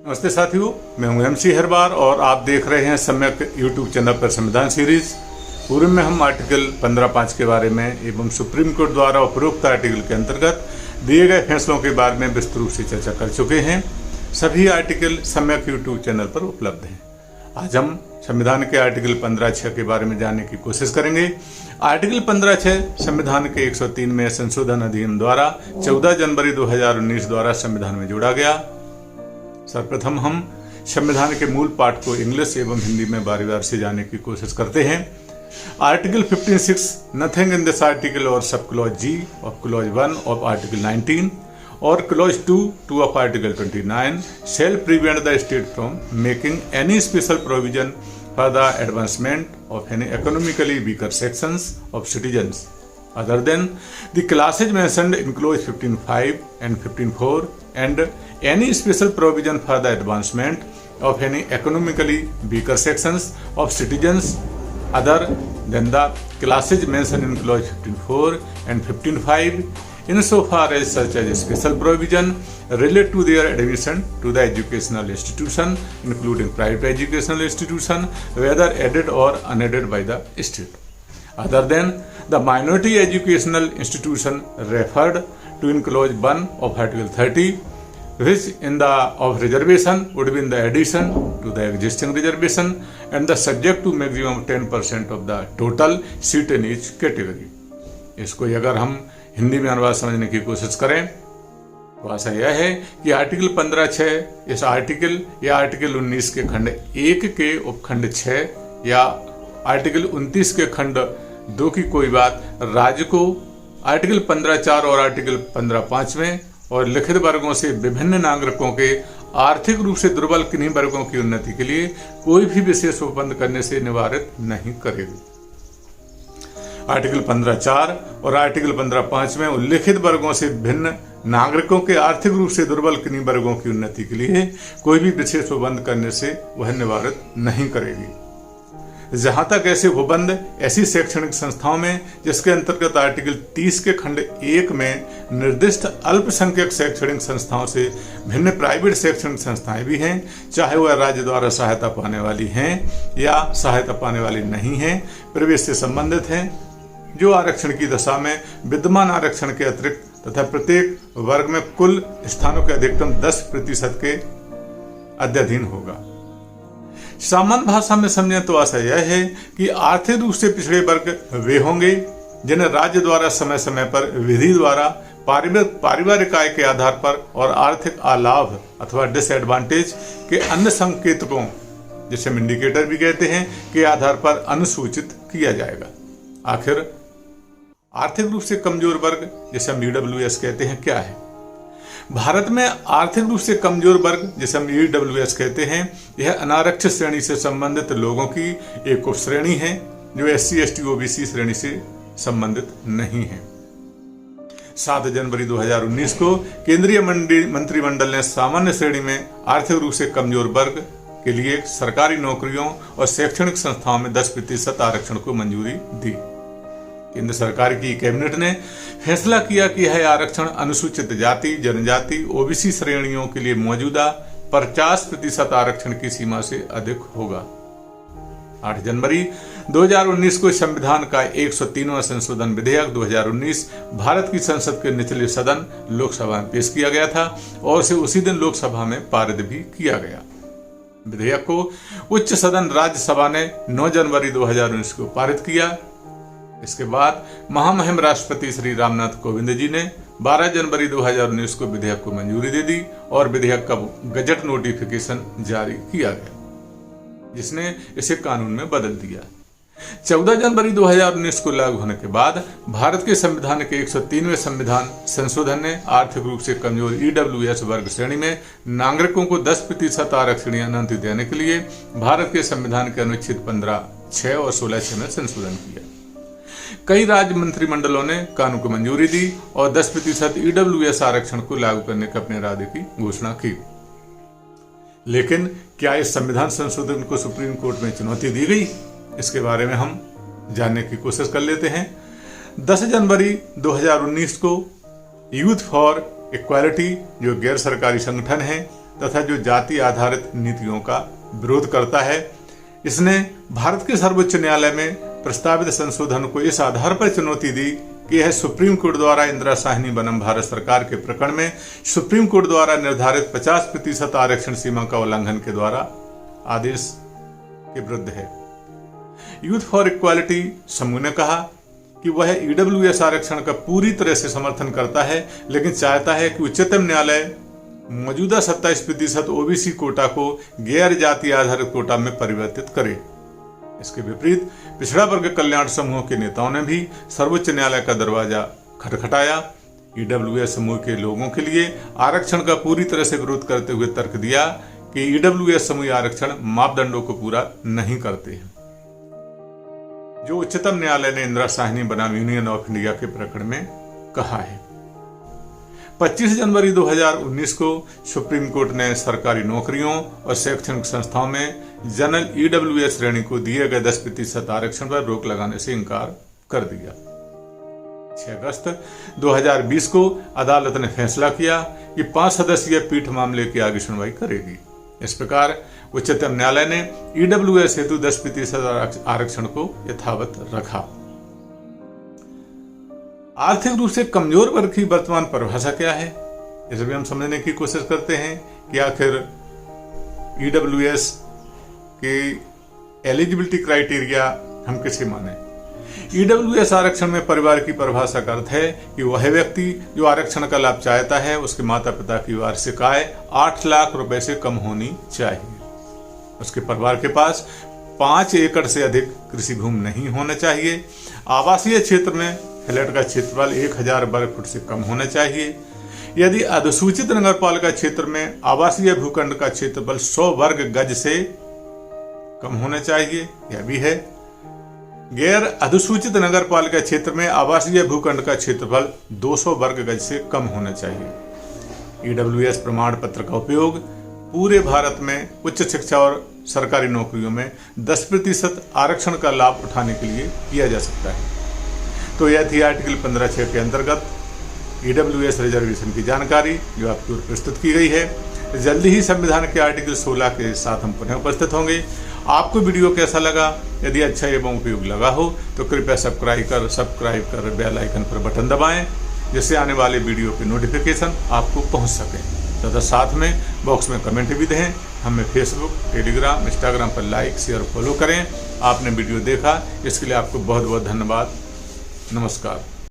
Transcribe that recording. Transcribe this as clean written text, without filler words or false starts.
नमस्ते साथियों, मैं हूं MC हरबार और आप देख रहे हैं सम्यक YouTube चैनल पर संविधान सीरीज। पूर्व में हम आर्टिकल 15(5) के बारे में एवं सुप्रीम कोर्ट द्वारा उपरोक्त आर्टिकल के अंतर्गत दिए गए फैसलों के बारे में विस्तृत रूप से चर्चा कर चुके हैं। सभी आर्टिकल सम्यक YouTube चैनल पर उपलब्ध हैं। आज हम संविधान के आर्टिकल 15(6) के बारे में जानने की कोशिश करेंगे। आर्टिकल 15(6) संविधान के 103 में संशोधन अधिनियम द्वारा 14 जनवरी 2019 द्वारा संविधान में जोड़ा गया। सर्वप्रथम हम संविधान के मूल पाठ को इंग्लिश एवं हिंदी में बारी-बारी से जानने की कोशिश करते हैं। Article 15(6) nothing in this article और sub clause G of clause 1 of article 19 और clause 2 of article 29 shall prevent the state from making any special provision for the advancement of any economically weaker sections of citizens other than the classes mentioned in clause 15(5) and 15(4) and any special provision for the advancement of any economically weaker sections of citizens other than the classes mentioned in clause 15(4) and 15(5) insofar as such as special provision relate to their admission to the educational institution including private educational institution whether aided or unaided by the state other than the minority educational institution referred to in clause 1 of article 30 which in the of reservation would be in the addition to the existing reservation and the subject to maximum 10% of the total seat in each category। इसको अगर हम हिंदी में अनुवाद समझने की कोशिश करें तो ऐसा यह है कि आर्टिकल 15(6) इस आर्टिकल या आर्टिकल 19 के खंड 1 के उपखंड 6 या आर्टिकल 29 के खंड 2 की कोई बात राज्य को आर्टिकल 15(4) और आर्टिकल 15(5) में और लिखित वर्गों से विभिन्न नागरिकों के आर्थिक रूप से दुर्बल किन्हीं वर्गों की उन्नति के लिए कोई भी विशेष उपबंध करने से निवारित नहीं करेगी। आर्टिकल 15(4) और आर्टिकल 15(5) में उल्लिखित वर्गों से भिन्न नागरिकों के आर्थिक रूप से दुर्बल किन्हीं वर्गों की उन्नति के लिए कोई भी विशेष उपबंध करने से वह निवारित नहीं करेगी। जहां तक ऐसे उपबंध ऐसी शैक्षणिक संस्थाओं में जिसके अंतर्गत आर्टिकल 30 के खंड 1 में निर्दिष्ट अल्पसंख्यक शैक्षणिक संस्थाओं से भिन्न प्राइवेट शैक्षणिक संस्थाएं भी हैं, चाहे वह राज्य द्वारा सहायता पाने वाली हैं या सहायता पाने वाली नहीं हैं, प्रवेश से संबंधित हैं, जो आरक्षण की दशा में विद्यमान आरक्षण के अतिरिक्त तथा प्रत्येक वर्ग में कुल स्थानों के अधिकतम 10% के अध्ययन होगा। सामान्य भाषा में समझें तो ऐसा यह है कि आर्थिक रूप से पिछड़े वर्ग वे होंगे जिन्हें राज्य द्वारा समय समय पर विधि द्वारा पारिवारिक आय के आधार पर और आर्थिक अलाभ अथवा डिसएडवांटेज के अन्य संकेतकों जिसे हम इंडिकेटर भी कहते हैं के आधार पर अनुसूचित किया जाएगा। आखिर आर्थिक रूप से कमजोर वर्ग जिसे हम EWS कहते हैं क्या है? भारत में आर्थिक रूप से कमजोर वर्ग जिसे हम EWS कहते हैं यह अनारक्षित श्रेणी से संबंधित लोगों की एक उपश्रेणी है जो SC ST OBC श्रेणी से संबंधित नहीं है। 7 जनवरी 2019 को केंद्रीय मंत्रिमंडल ने सामान्य श्रेणी में आर्थिक रूप से कमजोर वर्ग के लिए सरकारी नौकरियों और शैक्षणिक संस्थाओं में 10% आरक्षण को मंजूरी दी। केंद्र सरकार की कैबिनेट ने फैसला किया कि यह आरक्षण अनुसूचित जाति, जनजाति, OBC श्रेणियों के लिए मौजूदा 50% आरक्षण की सीमा से अधिक होगा। 8 जनवरी 2019 को संविधान का 103वां संशोधन विधेयक 2019 भारत की संसद के निचले सदन लोकसभा में पेश किया गया था और उसे उसी दिन लोकसभा में पारित भी किया गया। विधेयक को उच्च सदन राज्यसभा ने 9 जनवरी 2019 को पारित किया। इसके बाद महामहिम राष्ट्रपति श्री रामनाथ कोविंद जी ने 12 जनवरी 2019 को विधेयक को मंजूरी दे दी और विधेयक का गजट नोटिफिकेशन जारी किया गया जिसने इसे कानून में बदल दिया। 14 जनवरी 2019 को लागू होने के बाद भारत के संविधान के 103वें संविधान संशोधन ने आर्थिक रूप से कमजोर EWS वर्ग श्रेणी में नागरिकों को 10% आरक्षण या अनुमति देने के लिए भारत के संविधान के अनुच्छेद 15(6) और 16(6) में संशोधन किया। कई राज्य मंत्रिमंडलों ने कानून को मंजूरी दी और 10% EWS आरक्षण को लागू करने के अपने इरादे की घोषणा की। लेकिन क्या इस संविधान संशोधन को सुप्रीम कोर्ट में चुनौती दी गई? इसके बारे में हम जानने की कोशिश कर लेते हैं। 10 जनवरी 2019 को यूथ फॉर इक्वालिटी जो गैर सरकारी संगठन है तथा जो जाति आधारित नीतियों का विरोध करता है। इसने भारत के सर्वोच्च न्यायालय में प्रस्तावित संशोधन को इस आधार पर चुनौती दी कि यह सुप्रीम कोर्ट द्वारा इंदिरा साहनी बनाम भारत सरकार के प्रकरण में सुप्रीम कोर्ट द्वारा निर्धारित 50% आरक्षण सीमा का उल्लंघन के द्वारा आदेश के विरुद्ध है। यूथ फॉर इक्वालिटी समूह ने कहा कि वह ईडब्ल्यूएस आरक्षण का पूरी तरह से समर्थन करता है, लेकिन चाहता है कि उच्चतम न्यायालय मौजूदा 27% ओबीसी कोटा को गैर जाति आधारित कोटा में परिवर्तित करे। इसके विपरीत पिछड़ा वर्ग कल्याण समूह के नेताओं ने भी सर्वोच्च न्यायालय का दरवाजा खटखटाया। ईडब्ल्यूएस समूह के लोगों के लिए आरक्षण का पूरी तरह से विरोध करते हुए तर्क दिया कि ईडब्ल्यूएस समूह आरक्षण मापदंडों को पूरा नहीं करते हैं, जो उच्चतम न्यायालय ने इंदिरा साहनी बनाम यूनियन ऑफ इंडिया के प्रकरण में कहा है। 25 जनवरी 2019 को सुप्रीम कोर्ट ने सरकारी नौकरियों और शैक्षणिक संस्थाओं में जनरल ईडब्ल्यूएस श्रेणी को दिए गए 10% आरक्षण पर रोक लगाने से इनकार कर दिया। 6 अगस्त 2020 को अदालत ने फैसला किया कि 5 सदस्यीय पीठ मामले की आगे सुनवाई करेगी। इस प्रकार उच्चतम न्यायालय ने ईडब्ल्यूएस हेतु 10% आरक्षण को यथावत रखा। आर्थिक रूप से कमजोर वर्ग की वर्तमान परिभाषा क्या है, इसे भी हम समझने की कोशिश करते हैं कि आखिर ईडब्ल्यूएस के एलिजिबिलिटी क्राइटेरिया हम किसे माने। ईडब्ल्यूएस आरक्षण में परिवार की परिभाषा का अर्थ है कि वह व्यक्ति जो आरक्षण का लाभ चाहता है उसके माता पिता की वार्षिक आय 8 लाख रुपए से कम होनी चाहिए, उसके परिवार के पास 5 एकड़ से अधिक कृषि भूमि नहीं होना चाहिए, आवासीय क्षेत्र में फ्लैट का क्षेत्रफल 1000 वर्ग फुट से कम होना चाहिए, यदि अधिसूचित नगरपालिका क्षेत्र में आवासीय भूखंड का क्षेत्रफल 100 वर्ग गज से कम होना चाहिए, यह भी है। गैर अधिसूचित नगरपालिका क्षेत्र में आवासीय भूखंड का क्षेत्रफल 200 वर्ग गज से कम होना चाहिए। ईडब्ल्यूएस प्रमाण पत्र का उपयोग पूरे भारत में उच्च शिक्षा और सरकारी नौकरियों में 10% आरक्षण का लाभ उठाने के लिए किया जा सकता है। तो यह थी आर्टिकल 15(6) के अंतर्गत ईडब्ल्यूएस रिजर्वेशन की जानकारी जो आपकी ओर प्रस्तुत की गई है। जल्दी ही संविधान के आर्टिकल 16 के साथ हम पुनः उपस्थित होंगे। आपको वीडियो कैसा लगा? यदि अच्छा एवं उपयोग लगा हो तो कृपया सब्सक्राइब कर बेल आइकन पर बटन दबाएं, जिससे आने वाले वीडियो की नोटिफिकेशन आपको पहुंच सके। तथा साथ में बॉक्स में कमेंट भी दें। हमें फेसबुक, टेलीग्राम, इंस्टाग्राम पर लाइक, शेयर, फॉलो करें। आपने वीडियो देखा इसके लिए आपको बहुत बहुत धन्यवाद। नमस्कार।